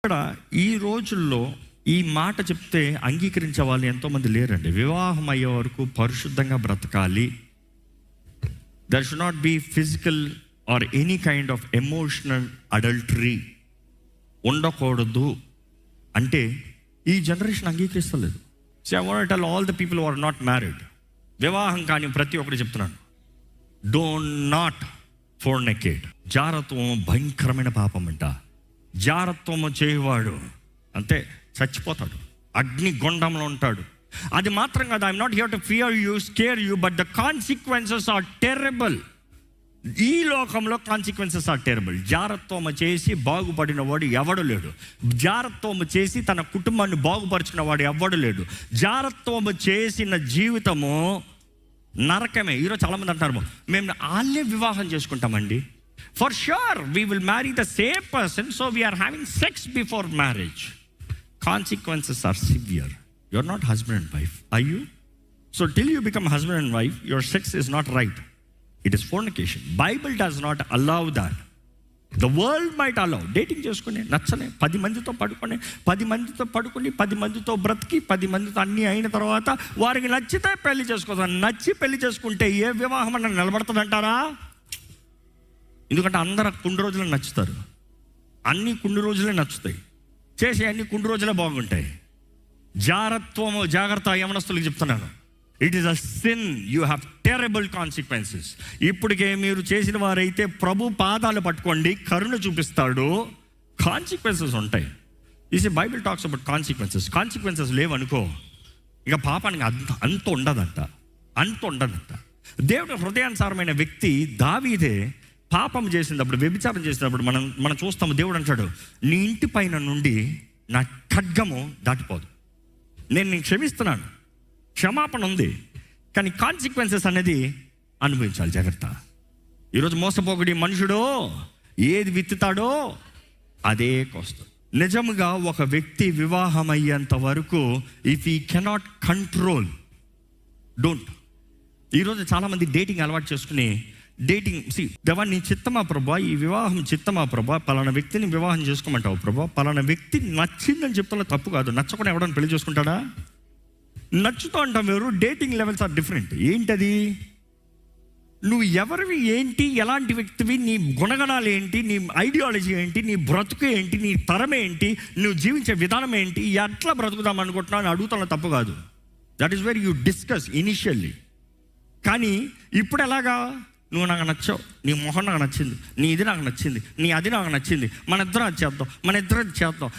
ఇక్కడ ఈ రోజుల్లో ఈ మాట చెప్తే అంగీకరించే వాళ్ళు ఎంతోమంది లేరండి. వివాహం అయ్యే వరకు పరిశుద్ధంగా బ్రతకాలి, there should not be physical or any kind of emotional adultery ఉండకూడదు అంటే ఈ జనరేషన్ అంగీకరిస్తలేదు. So I want to tell all the people who are not married, వివాహం కానీ ప్రతి ఒక్కటి చెప్తున్నాను, డోంట్ నాట్ ఫోర్నికేట్. జారత్వం భయంకరమైన పాపం అంట. జారత్వము చేయవాడు అంతే చచ్చిపోతాడు, అగ్ని గుండంలో ఉంటాడు. అది మాత్రం కాదు, I'm not here to fear you, scare you, but the consequences are terrible. ఈ లోకంలో కాన్సిక్వెన్సెస్ ఆర్ టెర్రబుల్. జారత్వము చేసి బాగుపడిన వాడు ఎవడు లేడు. జారత్వము చేసి తన కుటుంబాన్ని బాగుపరుచుకున్న వాడు ఎవడు లేడు. జారత్వము చేసిన జీవితము నరకమే. ఈరోజు చాలామంది అంటారు, మేము వాళ్ళే వివాహం చేసుకుంటామండి. For sure, we will marry the same person, so we are having sex before marriage. Consequences are severe. You're not husband and wife, are you? So till you become husband and wife, your sex is not right. It is fornication. Bible does not allow that. The world might allow. Dating చేసుకుని నచ్చలే, 10 మందితో పడుకొని 10 మందితో పడుకొని 10 మందితో బ్రతికి 10 మందితో అన్నీ అయిన తర్వాత వారికి నచ్చితే పెళ్లి చేసుకోవాలి. నచ్చి పెళ్లి చేసుకుంటే ఏ వివాహం అన్న నిలబడుతుందంటారా? ఎందుకంటే అందరూ కొన్ని రోజులే నచ్చుతారు, అన్నీ కొన్ని రోజులే నచ్చుతాయి, చేసే అన్ని కొన్ని రోజులే బాగుంటాయి. జారత్వము జాగ్రత్త, యవనస్తులకు చెప్తున్నాను, it is a sin. You have terrible consequences. ఇప్పటికే మీరు చేసిన వారైతే ప్రభు పాదాలు పట్టుకోండి, కరుణ చూపిస్తాడు. కాన్సిక్వెన్సెస్ ఉంటాయి. ఈ Bible talks about consequences. Consequences లేవనుకో ఇక పాపానికి అంత ఉండదంట. దేవుడు హృదయానుసారమైన వ్యక్తి దావీదే పాపం చేసినప్పుడు, వ్యభిచారం చేసినప్పుడు మనం చూస్తాము, దేవుడు అంటాడు, నీ ఇంటి పైన నుండి నా ఖడ్గము దాటిపోదు. నేను క్షమిస్తున్నాను, క్షమాపణ ఉంది, కానీ కాన్సిక్వెన్సెస్ అనేది అనుభవించాలి. జాగ్రత్త. ఈరోజు మోసపోకుడి మనుషుడు ఏది విత్తుతాడో అదే కోస్తాడు. నిజంగా ఒక వ్యక్తి వివాహం అయ్యేంత వరకు ఇఫ్ ఈ కెనాట్ కంట్రోల్, డోంట్. ఈరోజు చాలామంది డేటింగ్ అలవాటు చేసుకుని దేవా నీ చిత్తమా ప్రభా, ఈ వివాహం చిత్తమా ప్రభా, పలానా వ్యక్తిని వివాహం చేసుకోమంటావు ప్రభా, పలానా వ్యక్తి నచ్చిందని చెప్తున్నా తప్పు కాదు. నచ్చకుండా ఎవడని పెళ్లి చేసుకుంటాడా? నచ్చుతూ అంటాం వేరు. Dating levels are different. ఏంటది? నువ్వు ఎవరివి, ఏంటి, ఎలాంటి వ్యక్తివి, నీ గుణగణాలు ఏంటి, నీ ఐడియాలజీ ఏంటి, నీ బ్రతుకు ఏంటి, నీ తరం ఏంటి, నువ్వు జీవించే విధానం ఏంటి, ఎట్లా బ్రతుకుదాం అనుకుంటున్నావు అని అడుగుతున్నా తప్పు కాదు. That is very you discuss initially. కానీ ఇప్పుడు ఎలాగా, నువ్వు నాకు నచ్చావు, నీ మొహం నాకు నచ్చింది, నీ ఇది నాకు నచ్చింది, నీ అది నాకు నచ్చింది, మన ఇద్దరం అది చేద్దాం,